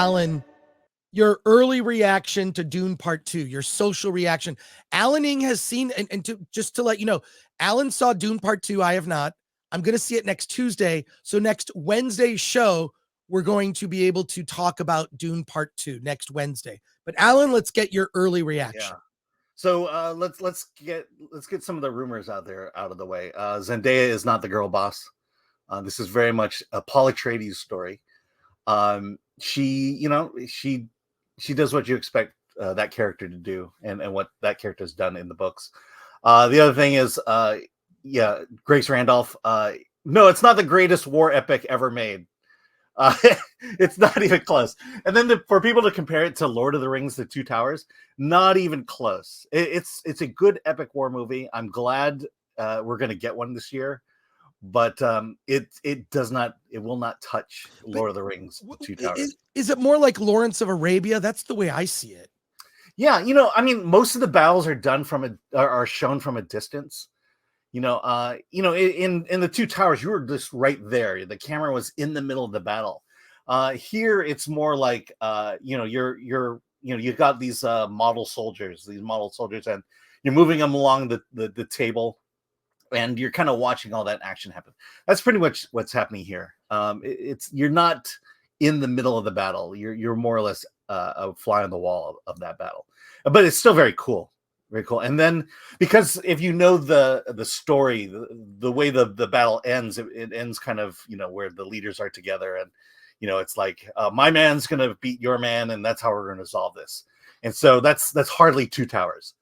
Alan your early reaction to Dune Part 2, your social reaction. Alan Ing has seen, and just to let you know, Alan saw Dune Part 2. I have not. I'm going to see it next Tuesday. So next Wednesday's show, we're going to be able to talk about Dune Part 2 next Wednesday. But Alan, let's get your early reaction. Yeah. So let's get some of the rumors out of the way. Zendaya is not the girl boss. This is very much a Paul Atreides story. She does what you expect that character to do, and what that character has done in the books. The other thing is, Grace Randolph. No, it's not the greatest war epic ever made. It's not even close. And then for people to compare it to Lord of the Rings, The Two Towers, not even close. It's a good epic war movie. I'm glad we're going to get one this year, but it will not touch Lord of the Rings, The Two Towers. Is it more like Lawrence of Arabia? That's the way I see it. Yeah, most of the battles are done are shown from a distance. In the Two Towers, you were just right there. The camera was in the middle of the battle. Here, it's more like you've got these model soldiers, and you're moving them along the table, and you're kind of watching all that action happen. That's pretty much what's happening here. You're not in the middle of the battle. You're more or less a fly on the wall of that battle, but it's still very cool. Very cool. And then, because if you know the story, the way the battle ends, it ends kind of, where the leaders are together, and, it's like, my man's going to beat your man, and that's how we're going to solve this. And so that's hardly Two Towers.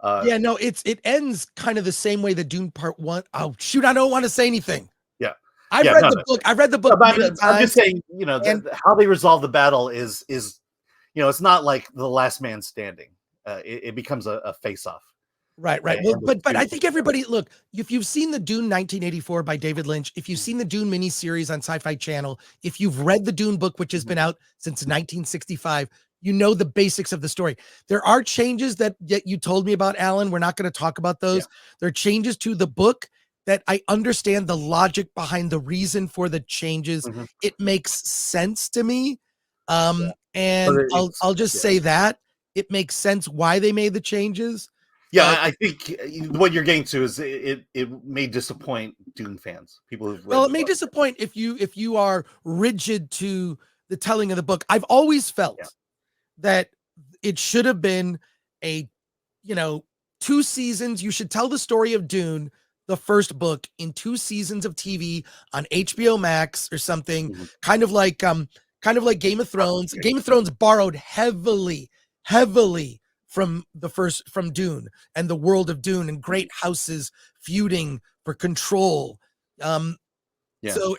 It ends kind of the same way that Dune Part 1. Oh, shoot, I don't want to say anything. Yeah. I've read the book. I'm just saying, how they resolve the battle is, it's not like the last man standing. It becomes a face-off. Right. Well, but I think everybody, look, if you've seen the Dune 1984 by David Lynch, if you've seen the Dune miniseries on Sci-Fi Channel, if you've read the Dune book, which has been out since 1965, you know the basics of the story. There are changes that you told me about, Alan. We're not going to talk about those. Yeah. There are changes to the book that I understand the logic behind the reason for the changes. Mm-hmm. It makes sense to me. And I'll just say that. It makes sense why they made the changes. Yeah, I think what you're getting to is it may disappoint Dune fans. People who've read it may disappoint if you are rigid to the telling of the book. I've always felt that it should have been 2 seasons. You should tell the story of Dune, the first book, in 2 seasons of TV on HBO Max or something, mm-hmm. kind of like Game of Thrones. Game of Thrones borrowed heavily from Dune and the world of Dune, and great houses feuding for control. So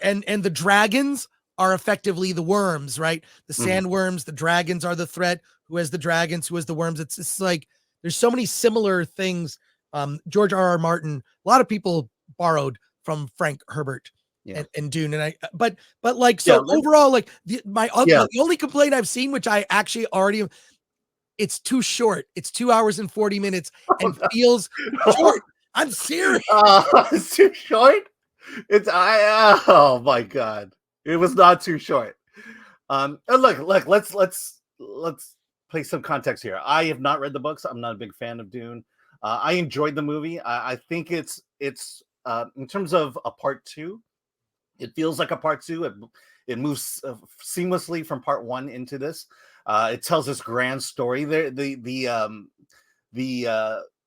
and the dragons are effectively the worms, right? The sandworms, the dragons are the threat. Who has the dragons? Who has the worms? It's like there's so many similar things. George R.R. Martin, a lot of people borrowed from Frank Herbert. And Dune, and overall, like the only complaint I've seen, which I actually already, it's too short. It's 2 hours and 40 minutes and feels short. I'm serious. It's too short. Oh my God, it was not too short. Look, let's play some context here. I have not read the books. I'm not a big fan of Dune. I enjoyed the movie. I think it's in terms of a part 2. It feels like a part 2. It moves seamlessly from part 1 into this. It tells this grand story. The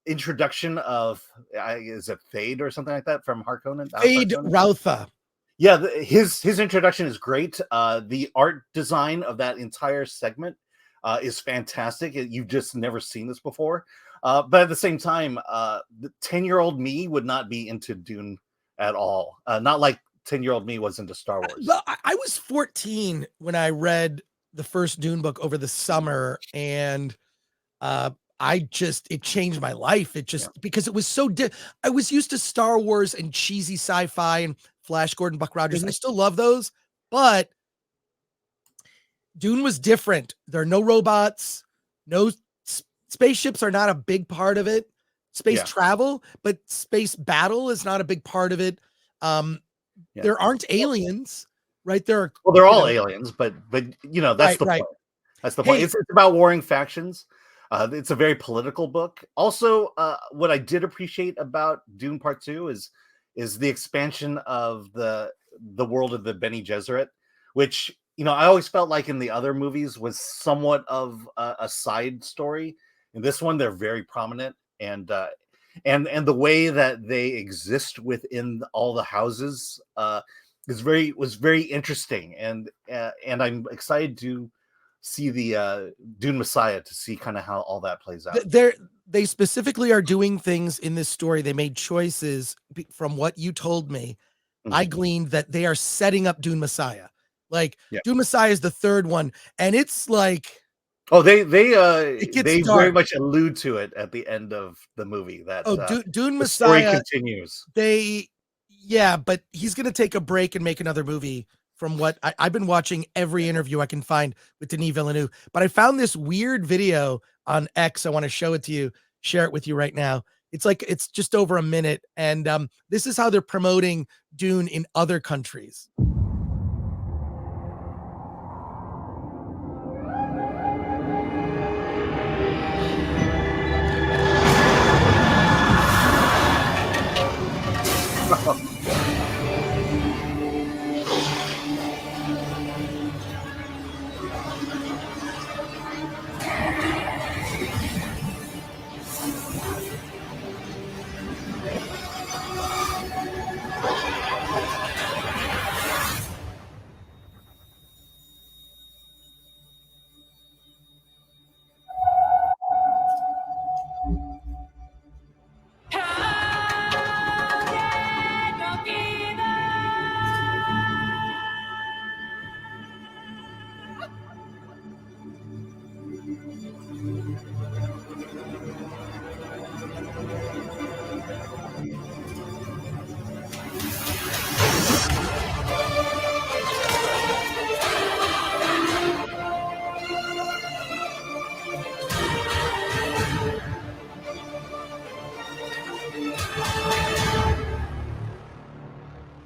introduction of is it Thade or something like that from Harkonnen? Thade Rautha. Yeah, his introduction is great. The art design of that entire segment is fantastic. You've just never seen this before. But at the same time, the 10-year-old me would not be into Dune at all. Not like 10-year-old me was into Star Wars. I was 14 when I read the first Dune book over the summer, and it changed my life. It just because it was so I was used to Star Wars and cheesy sci-fi and Flash Gordon, Buck Rogers. Mm-hmm. I still love those, but Dune was different. There are no robots, no spaceships are not a big part of it. Space travel, but space battle is not a big part of it. There aren't aliens. right? There are, Well, they're all aliens, but you know, that's the point. That's the point. Hey, It's about warring factions. It's a very political book. Also, what I did appreciate about Dune Part 2 is the expansion of the world of the Bene Gesserit, which, you know, I always felt like in the other movies was somewhat of a side story. In this one, they're very prominent, and the way that they exist within all the houses was very interesting, and I'm excited to see the Dune Messiah, to see kind of how all that plays out. They specifically are doing things in this story. They made choices from what you told me. I gleaned that they are setting up Dune Messiah. Like, Yeah. Dune Messiah is the third one, and it's like, oh, they gets very dark. much allude to it at the end of the movie, that Dune the story Messiah continues. Yeah, but he's gonna take a break and make another movie. From what I've been watching every interview I can find with Denis Villeneuve, but I found this weird video on X. I want to show it to you, share it with you right now. It's just over a minute, and this is how they're promoting Dune in other countries.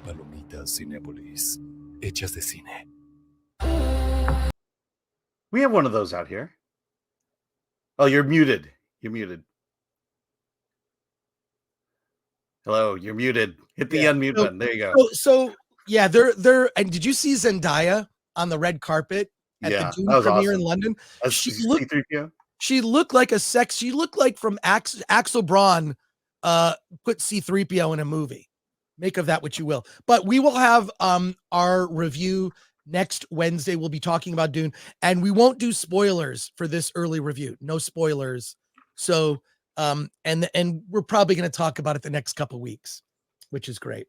Palomitas Cinépolis, hechas de cine. We have one of those out here. Oh, you're muted. You're muted. Hello, you're muted. Hit the unmute button. There you go. So yeah, they're and did you see Zendaya on the red carpet at the Dune premiere in London? She looked like a sex. She looked like from Axel Braun put C-3PO in a movie. Make of that what you will. But we will have our review next Wednesday. We'll be talking about Dune, and we won't do spoilers for this early review. No spoilers. So and we're probably going to talk about it the next couple weeks, which is great.